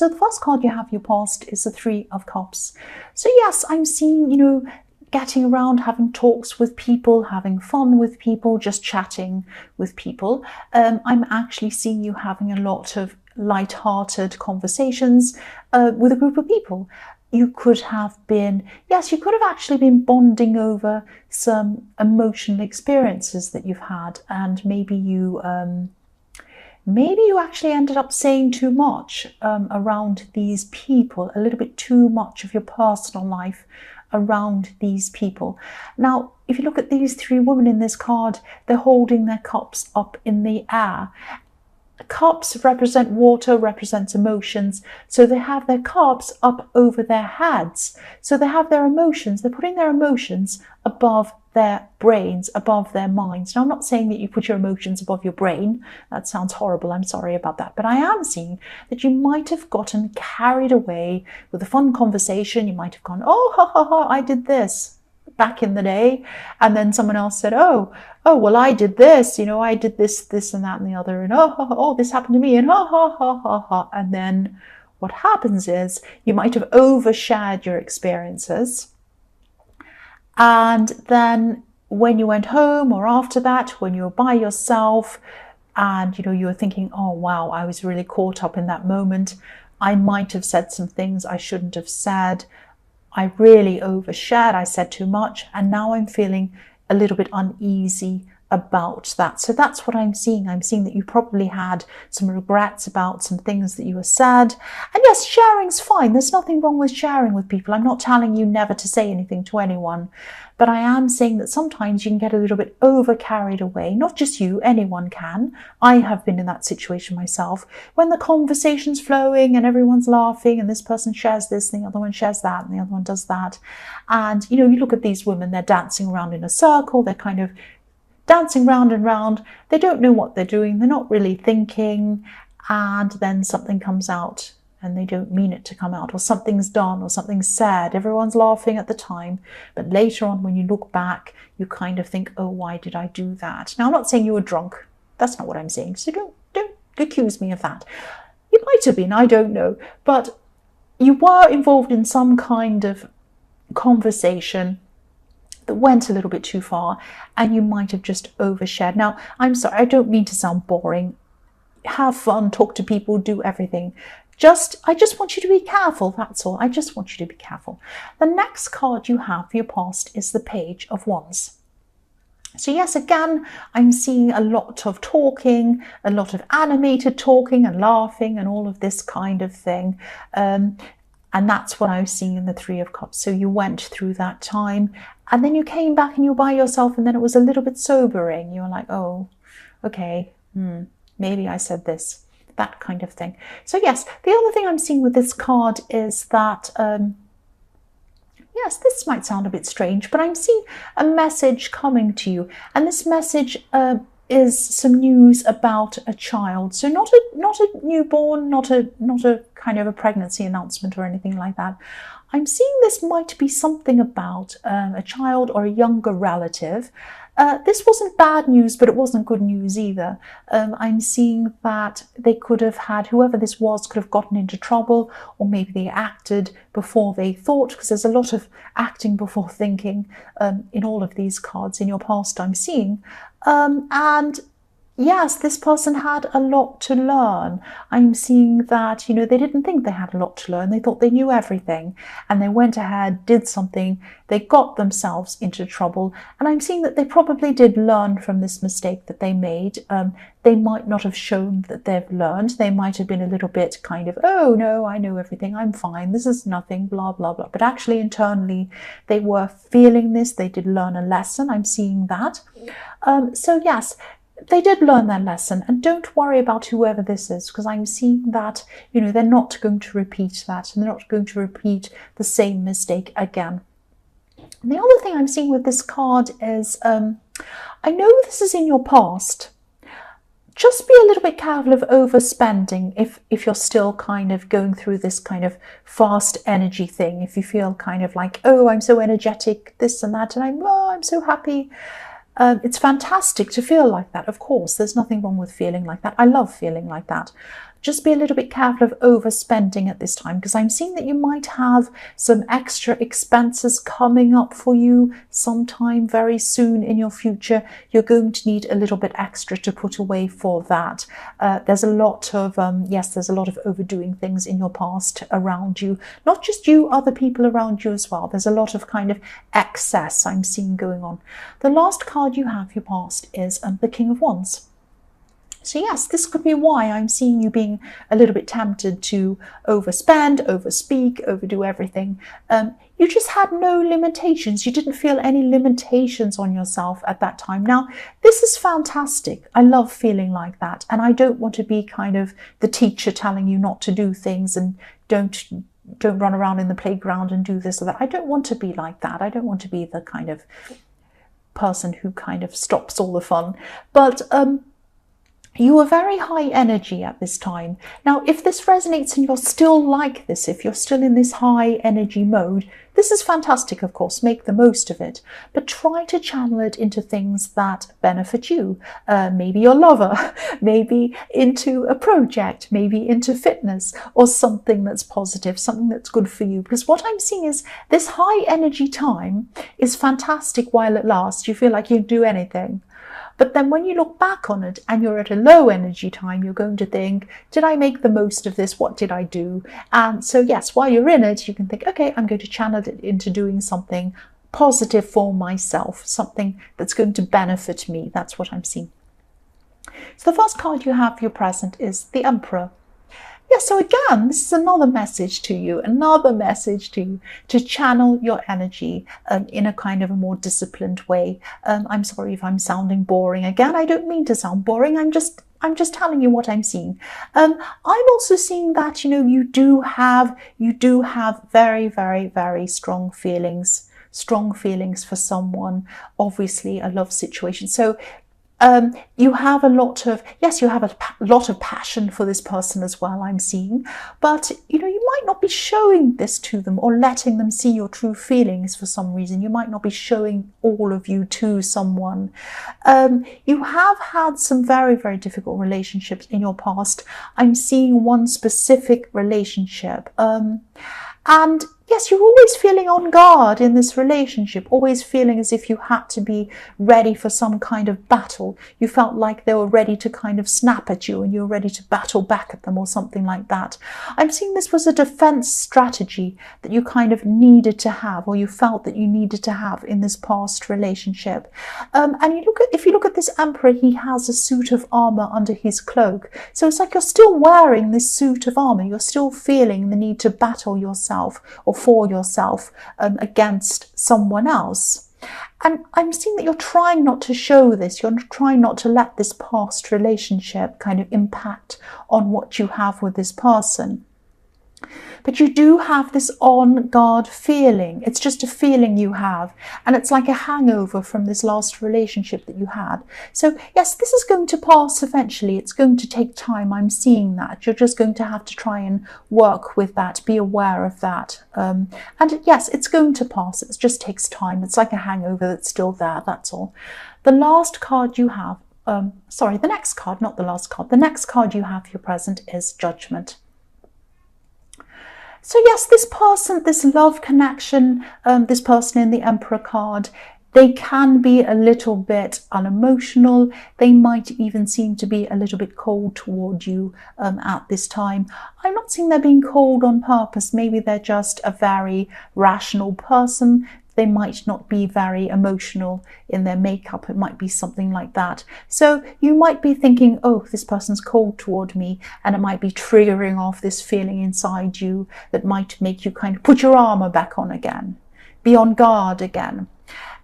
So the first card you have for your past is the Three of Cups. So yes, I'm seeing, you know, getting around, having talks with people, having fun with people, just chatting with people. I'm actually seeing you having a lot of light-hearted conversations with a group of people. You could have been, yes, you could have actually been bonding over some emotional experiences that you've had, and maybe you actually ended up saying too much around these people, a little bit too much of your personal life around these people. Now, if you look at these three women in this card, they're holding their cups up in the air. Cups represent water, represents emotions. So they have their cups up over their heads. So they have their emotions. They're putting their emotions above their brains, above their minds. Now, I'm not saying that you put your emotions above your brain. That sounds horrible. I'm sorry about that. But I am seeing that you might have gotten carried away with a fun conversation. You might have gone, oh, ha, ha, ha, I did this back in the day. And then someone else said, oh, well, I did this, you know, I did this and that and the other. And oh, this happened to me. And ha, ha, ha, ha, ha. And then what happens is you might have overshared your experiences. And then when you went home or after that, when you were by yourself and, you know, you were thinking, oh, wow, I was really caught up in that moment. I might have said some things I shouldn't have said. I really overshared. I said too much. And now I'm feeling a little bit uneasy about that. So that's what I'm seeing. I'm seeing that you probably had some regrets about some things that you were said. And yes, sharing's fine. There's nothing wrong with sharing with people. I'm not telling you never to say anything to anyone, but I am saying that sometimes you can get a little bit over carried away. Not just you, anyone can. I have been in that situation myself. When the conversation's flowing and everyone's laughing and this person shares this and the other one shares that and the other one does that. And, you know, you look at these women, they're dancing around in a circle. They're kind of dancing round and round. They don't know what they're doing. They're not really thinking. And then something comes out and they don't mean it to come out, or something's done or something's said. Everyone's laughing at the time. But later on, when you look back, you kind of think, oh, why did I do that? Now, I'm not saying you were drunk. That's not what I'm saying. So don't accuse me of that. You might have been, I don't know. But you were involved in some kind of conversation that went a little bit too far, and you might have just overshared. Now, I'm sorry, I don't mean to sound boring. Have fun, talk to people, do everything. I just want you to be careful, that's all. I just want you to be careful. The next card you have for your past is the Page of Wands. So yes, again, I'm seeing a lot of talking, a lot of animated talking and laughing and all of this kind of thing. And that's what I was seeing in the Three of Cups. So you went through that time and then you came back and you were by yourself, and then it was a little bit sobering. You were like, oh, okay, maybe I said this, that kind of thing. So yes, the other thing I'm seeing with this card is that, yes, this might sound a bit strange, but I'm seeing a message coming to you. And this message is some news about a child. So not a newborn, not a kind of a pregnancy announcement or anything like that. I'm seeing this might be something about a child or a younger relative. This wasn't bad news, but it wasn't good news either. I'm seeing that they could have had, whoever this was, could have gotten into trouble, or maybe they acted before they thought, because there's a lot of acting before thinking in all of these cards in your past I'm seeing. And yes, this person had a lot to learn. I'm seeing that, you know, they didn't think they had a lot to learn. They thought they knew everything, and they went ahead, did something. They got themselves into trouble. And I'm seeing that they probably did learn from this mistake that they made. They might not have shown that they've learned. They might have been a little bit kind of, oh no, I know everything. I'm fine. This is nothing, blah, blah, blah. But actually internally, they were feeling this. They did learn a lesson. I'm seeing that. So yes, they did learn their lesson, and don't worry about whoever this is, because I'm seeing that, you know, they're not going to repeat that, and they're not going to repeat the same mistake again. And the other thing I'm seeing with this card is, I know this is in your past. Just be a little bit careful of overspending if you're still kind of going through this kind of fast energy thing. If you feel kind of like, oh, I'm so energetic, this and that, and I'm so happy. It's fantastic to feel like that, of course. There's nothing wrong with feeling like that. I love feeling like that. just be a little bit careful of overspending at this time, because I'm seeing that you might have some extra expenses coming up for you sometime very soon in your future. You're going to need a little bit extra to put away for that. There's a lot of, there's a lot of overdoing things in your past around you. Not just you, other people around you as well. There's a lot of kind of excess I'm seeing going on. The last card you have, your past, is the King of Wands. So yes, this could be why I'm seeing you being a little bit tempted to overspend, overspeak, overdo everything. You just had no limitations. You didn't feel any limitations on yourself at that time. Now, this is fantastic. I love feeling like that. And I don't want to be kind of the teacher telling you not to do things and don't run around in the playground and do this or that. I don't want to be like that. I don't want to be the kind of person who kind of stops all the fun. But you are very high energy at this time. Now, if this resonates and you're still like this, if you're still in this high energy mode, this is fantastic, of course, make the most of it, but try to channel it into things that benefit you. Maybe your lover, maybe into a project, maybe into fitness, or something that's positive, something that's good for you. Because what I'm seeing is this high energy time is fantastic while it lasts. You feel like you can do anything. But then when you look back on it and you're at a low energy time, you're going to think, did I make the most of this? What did I do? And so yes, while you're in it, you can think, okay, I'm going to channel it into doing something positive for myself, something that's going to benefit me. That's what I'm seeing. So the first card you have for your present is the Emperor. Yeah, so again, this is another message to you to channel your energy in a kind of a more disciplined way. I'm sorry if I'm sounding boring. Again, I don't mean to sound boring. I'm just telling you what I'm seeing. I'm also seeing that, you do have very, very, very strong feelings for someone, obviously a love situation. So you have a lot of passion for this person as well, I'm seeing, but you might not be showing this to them or letting them see your true feelings for some reason. You might not be showing all of you to someone. You have had some very, very difficult relationships in your past. I'm seeing one specific relationship. And yes, you're always feeling on guard in this relationship, always feeling as if you had to be ready for some kind of battle. You felt like they were ready to kind of snap at you and you were ready to battle back at them or something like that. I'm seeing this was a defense strategy that you kind of needed to have, or you felt that you needed to have in this past relationship. And if you look at this Emperor, he has a suit of armor under his cloak. So it's like you're still wearing this suit of armor. You're still feeling the need to battle yourself or for yourself against someone else. And I'm seeing that you're trying not to show this. You're trying not to let this past relationship kind of impact on what you have with this person. But you do have this on guard feeling. It's just a feeling you have. And it's like a hangover from this last relationship that you had. So yes, this is going to pass eventually. It's going to take time. I'm seeing that. You're just going to have to try and work with that, be aware of that. And yes, it's going to pass. It just takes time. It's like a hangover that's still there. That's all. The last card you have, the next card, not the last card. The next card you have for your present is Judgment. So yes, this person, this love connection, this person in the Emperor card, they can be a little bit unemotional. They might even seem to be a little bit cold toward you at this time. I'm not saying they're being cold on purpose. Maybe they're just a very rational person. They might not be very emotional in their makeup. It might be something like that. So you might be thinking, oh, this person's cold toward me, and it might be triggering off this feeling inside you that might make you kind of put your armor back on again, be on guard again.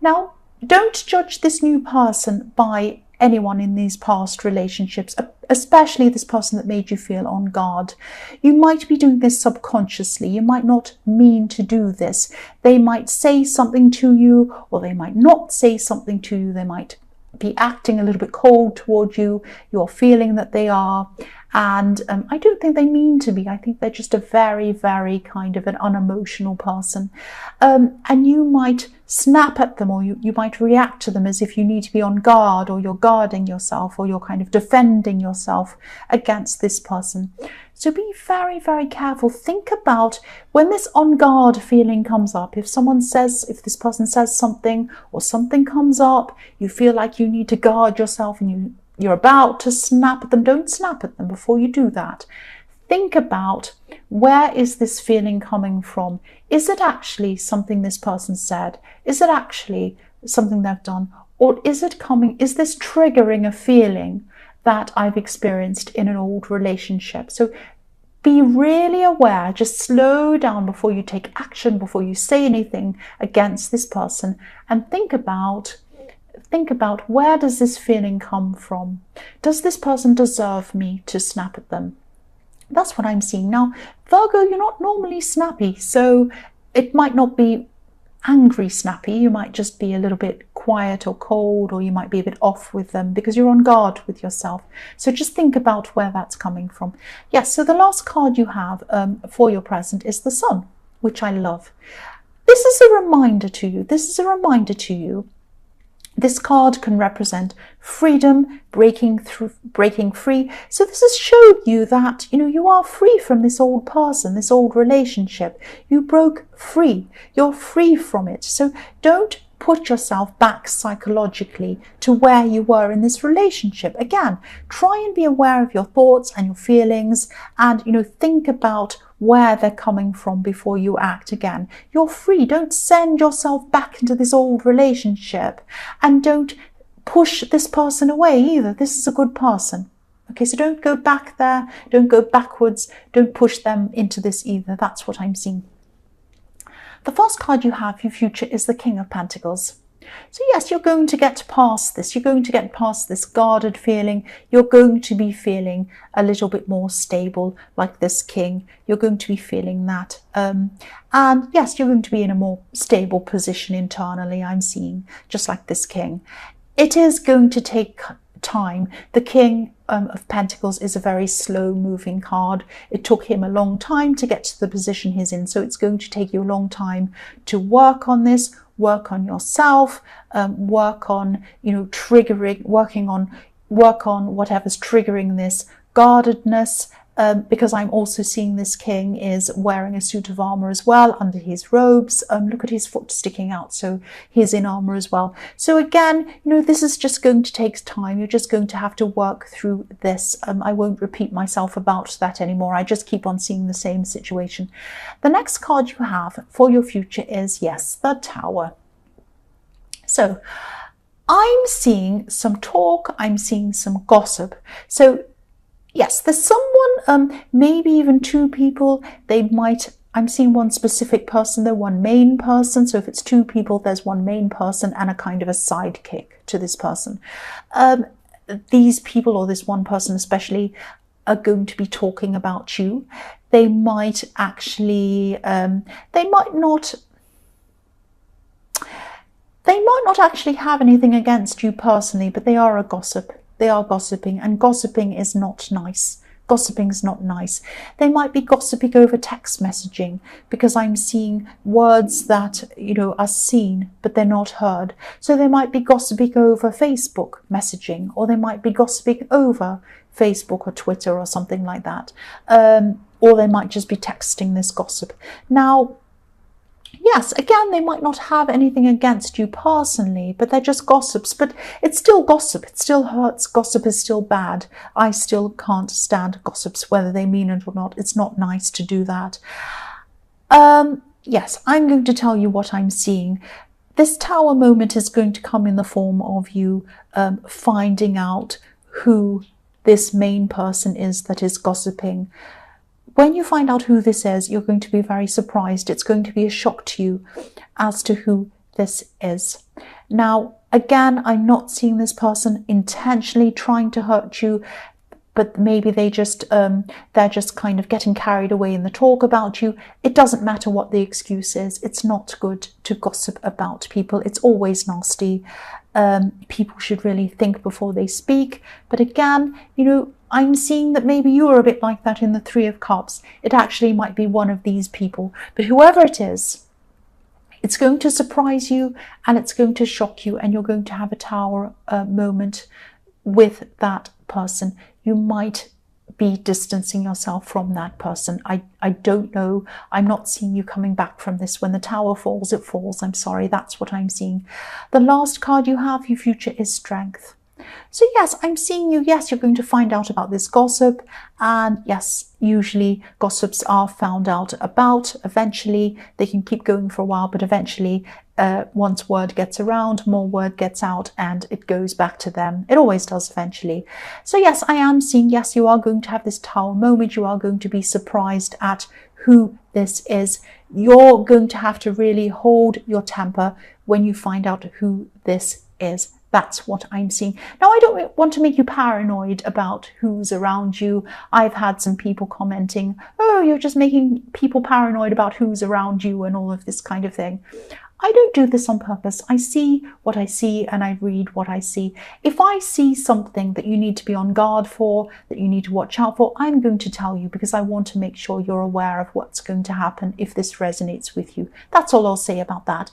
Now, don't judge this new person by anyone in these past relationships, especially this person that made you feel on guard. You might be doing this subconsciously. You might not mean to do this. They might say something to you, or they might not say something to you. They might be acting a little bit cold toward you. You're feeling that they are. And I don't think they mean to be. I think they're just a very, very kind of an unemotional person. And you might snap at them, or you might react to them as if you need to be on guard, or you're guarding yourself, or you're kind of defending yourself against this person. So be very, very careful. Think about when this on guard feeling comes up. If this person says something, or something comes up, you feel like you need to guard yourself and you're about to snap at them. Don't snap at them before you do that. Think about, where is this feeling coming from? Is it actually something this person said? Is it actually something they've done? Or is this triggering a feeling that I've experienced in an old relationship? So be really aware. Just slow down before you take action, before you say anything against this person, and think about where does this feeling come from? Does this person deserve me to snap at them? That's what I'm seeing. Now, Virgo, you're not normally snappy, so it might not be angry snappy. You might just be a little bit quiet or cold, or you might be a bit off with them because you're on guard with yourself. So just think about where that's coming from. Yes, so the last card you have for your present is the Sun, which I love. This is a reminder to you. This card can represent freedom, breaking free. So this has showed you that, you are free from this old person, this old relationship. You broke free. You're free from it. So don't put yourself back psychologically to where you were in this relationship. Again, try and be aware of your thoughts and your feelings, and, think about where they're coming from before you act again. You're free. Don't send yourself back into this old relationship, and don't push this person away either. This is a good person. Okay, so don't go back there. Don't go backwards. Don't push them into this either. That's what I'm seeing. The first card you have for your future is the King of Pentacles. So yes, you're going to get past this. You're going to get past this guarded feeling. You're going to be feeling a little bit more stable, like this King. You're going to be feeling that. And yes, you're going to be in a more stable position internally, I'm seeing, just like this King. It is going to take time. The King of Pentacles is a very slow moving card. It took him a long time to get to the position he's in. So it's going to take you a long time to work on this, work on yourself, work on, work on whatever's triggering this guardedness, because I'm also seeing this King is wearing a suit of armor as well under his robes. Look at his foot sticking out, so he's in armor as well. So again, this is just going to take time. You're just going to have to work through this. I won't repeat myself about that anymore. I just keep on seeing the same situation. The next card you have for your future is, yes, the Tower. So I'm seeing some talk, I'm seeing some gossip. So yes, there's someone, maybe even two people. I'm seeing one specific person, though, one main person. So if it's two people, there's one main person and a kind of a sidekick to this person. These people, or this one person especially, are going to be talking about you. They might actually, they might not actually have anything against you personally, but they are a gossip. They are gossiping, and gossiping is not nice. Gossiping is not nice. They might be gossiping over text messaging, because I'm seeing words that, are seen, but they're not heard. So they might be gossiping over Facebook messaging, or they might be gossiping over Facebook or Twitter or something like that. Or they might just be texting this gossip. Now, yes, again, they might not have anything against you personally, but they're just gossips. But it's still gossip. It still hurts. Gossip is still bad. I still can't stand gossips, whether they mean it or not. It's not nice to do that. Yes, I'm going to tell you what I'm seeing. This Tower moment is going to come in the form of you finding out who this main person is that is gossiping. When you find out who this is, you're going to be very surprised. It's going to be a shock to you as to who this is. Now, again, I'm not seeing this person intentionally trying to hurt you, but maybe they're just kind of getting carried away in the talk about you. It doesn't matter what the excuse is. It's not good to gossip about people. It's always nasty. People should really think before they speak. But again, I'm seeing that maybe you are a bit like that in the Three of Cups. It actually might be one of these people, but whoever it is, it's going to surprise you and it's going to shock you, and you're going to have a Tower moment with that person. You might be distancing yourself from that person. I don't know. I'm not seeing you coming back from this. When the Tower falls, it falls. I'm sorry. That's what I'm seeing. The last card you have, your future, is Strength. So yes, I'm seeing you. Yes, you're going to find out about this gossip. And yes, usually gossips are found out about. Eventually, they can keep going for a while, but eventually, once word gets around, more word gets out and it goes back to them. It always does eventually. So yes, I am seeing, yes, you are going to have this Tower moment. You are going to be surprised at who this is. You're going to have to really hold your temper when you find out who this is. That's what I'm seeing. Now, I don't want to make you paranoid about who's around you. I've had some people commenting, oh, you're just making people paranoid about who's around you and all of this kind of thing. I don't do this on purpose. I see what I see and I read what I see. If I see something that you need to be on guard for, that you need to watch out for, I'm going to tell you, because I want to make sure you're aware of what's going to happen if this resonates with you. That's all I'll say about that.